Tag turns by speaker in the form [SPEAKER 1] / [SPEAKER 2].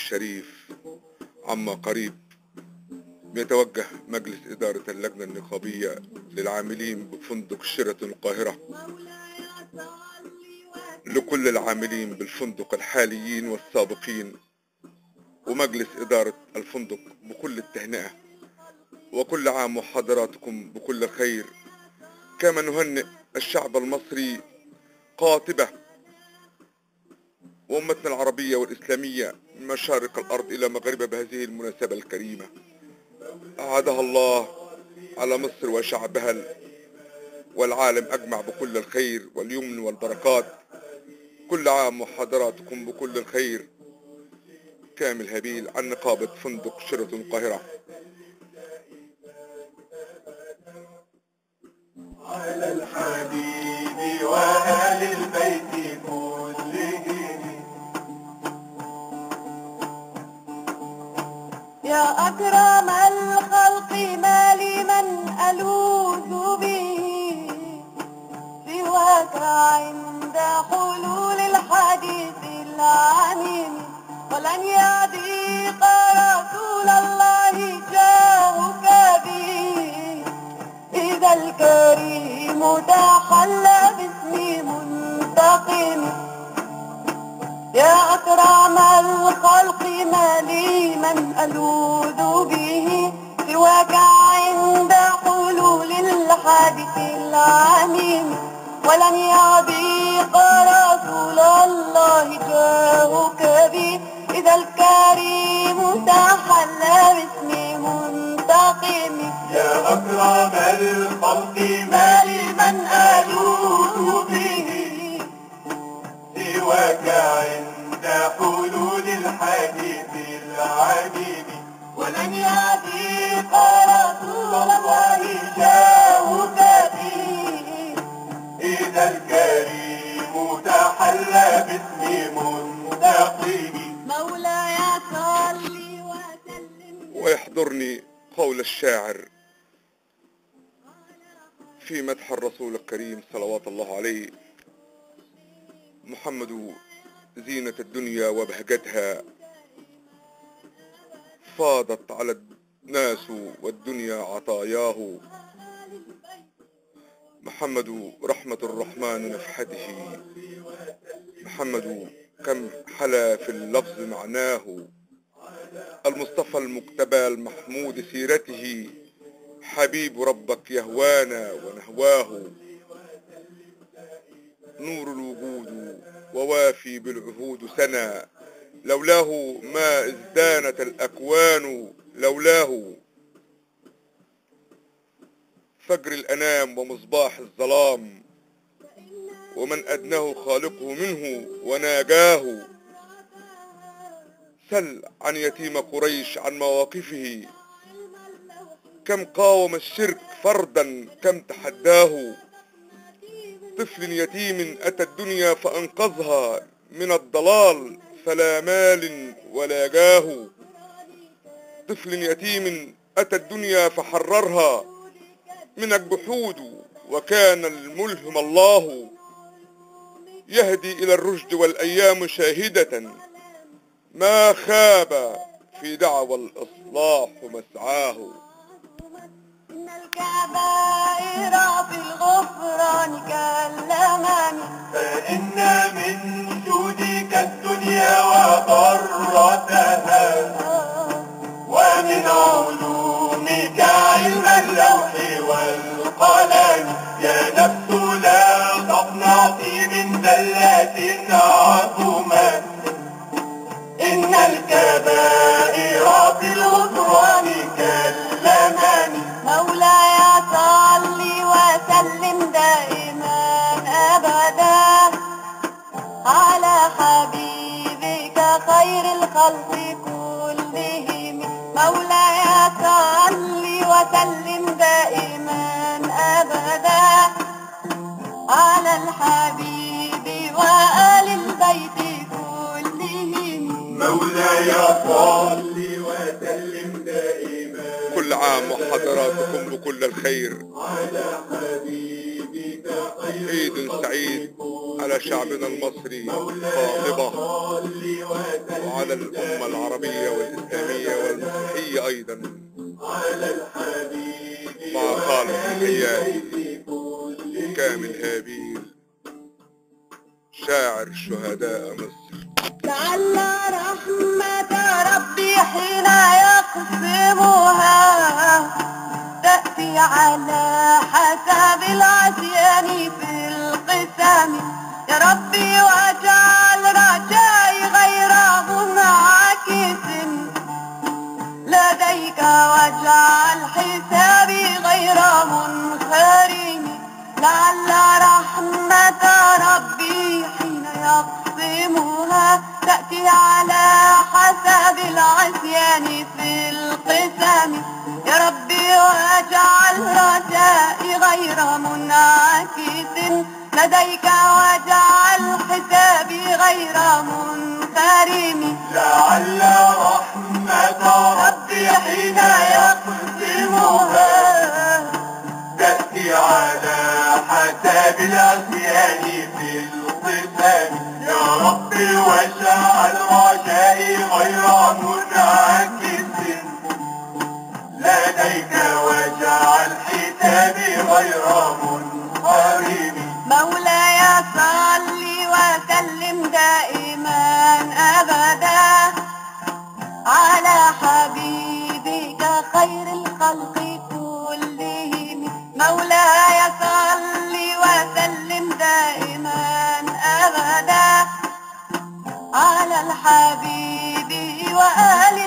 [SPEAKER 1] الشريف عما قريب يتوجه مجلس إدارة اللجنة النقابية للعاملين بفندق شيراتون القاهرة لكل العاملين بالفندق الحاليين والسابقين ومجلس إدارة الفندق بكل التهنئة، وكل عام وحضراتكم بكل خير. كما نهنئ الشعب المصري قاطبة وأمتنا العربية والإسلامية من مشارق الأرض إلى مغربها بهذه المناسبة الكريمة، أعادها الله على مصر وشعبها والعالم أجمع بكل الخير واليمن والبركات. كل عام وحضراتكم بكل الخير. كامل هابيل عن نقابة فندق شيراتون القاهرة.
[SPEAKER 2] على الحبيب وآل البيت كلهم
[SPEAKER 3] يا أكرم الخلق ما لي من ألوذ به سواك عند حلول الحديث العميم، ولن يضيق رسول الله جاهك به إذا الكريم تحلى باسم منتقم. يا أكرم الخلق ما لي من ألوذ به سواك عند حلول الحادث العميم، ولن يضيق رسول الله جاهك به إذا الكريم تحلى باسم منتقم.
[SPEAKER 2] يا أكرم الخلق ما لي من ألوذ به سواك عند حلول الحديث العديم،
[SPEAKER 3] ولن يضيق رسول الله جاهك به
[SPEAKER 2] إذا الكريم تحلى باسم منتقم.
[SPEAKER 3] مولاي صل وسلم.
[SPEAKER 1] ويحضرني قول الشاعر في مدح الرسول الكريم صلوات الله عليه: محمد زينة الدنيا وبهجتها، فاضت على الناس والدنيا عطاياه. محمد رحمة الرحمن نفحته، محمد كم حلا في اللفظ معناه. المصطفى المجتبى المحمود سيرته، حبيب ربك يهوانا ونهواه. نور الوجود ووافي بالعهود سنا، لولاه ما ازدانت الأكوان لولاه. فجر الأنام ومصباح الظلام، ومن أدناه خالقه منه وناجاه. سل عن يتيم قريش عن مواقفه، كم قاوم الشرك فردا كم تحداه. طفل يتيم أتى الدنيا فأنقذها من الضلال فلا مال ولا جاه. طفل يتيم أتى الدنيا فحررها من الجحود، وكان الملهم الله. يهدي إلى الرشد والأيام شاهدة، ما خاب في دعوى الإصلاح مسعاه.
[SPEAKER 3] إن الكبائر في الغفران كالأمان،
[SPEAKER 2] فإن من جودك الدنيا وضرتها، ومن علومك علم اللوح والقلم. يا نفس لا تقنطي من زلات عظمت، إن الكبائر في الغفران كالأمان.
[SPEAKER 3] مولاي صل وسلم دائما أبدا على حبيبك خير الخلق كلهم. مولاي صل وسلم دائما أبدا على الحبيب وآل البيت كلهم.
[SPEAKER 2] مولاي صل وسلم دائما.
[SPEAKER 1] كل عام وحضراتكم كل الخير.
[SPEAKER 2] على حبيبك خير
[SPEAKER 1] عيد
[SPEAKER 2] الخلق
[SPEAKER 1] سعيد على شعبنا المصري
[SPEAKER 2] مولاي
[SPEAKER 1] قاطبة،
[SPEAKER 2] صل وسلم
[SPEAKER 1] وعلى الأمة العربية والإسلامية والمسيحية أيضا،
[SPEAKER 2] على الحبيب
[SPEAKER 1] مع خالص تحياتي
[SPEAKER 2] في كل
[SPEAKER 1] كامل هابيل شاعر شهداء مصر.
[SPEAKER 3] لعل رحمة ربي حين يقسمها تأتي على حسب العصيان في القسم. يا ربي واجعل رجائي غير منعكس لديك، واجعل حسابي غير منخرم. لعل رحمة ربي حين يقسمها تأتي على حسب العصيان في القسم. يا ربي واجعل رجائي غير منعكس لديك، واجعل حسابي غير منخرم.
[SPEAKER 2] لعل رحمة ربي حين يقسمها تأتي على حسب العصيان في القسم. يا ربي واجعل رجائي غير منعكس لديك، واجعل حسابي غير منحرم.
[SPEAKER 3] مولاي صل وسلم دائما أبدا على حبيبك خير الخلق كلهم. مولاي صل وسلم دائما أبدا على الحبيب وآل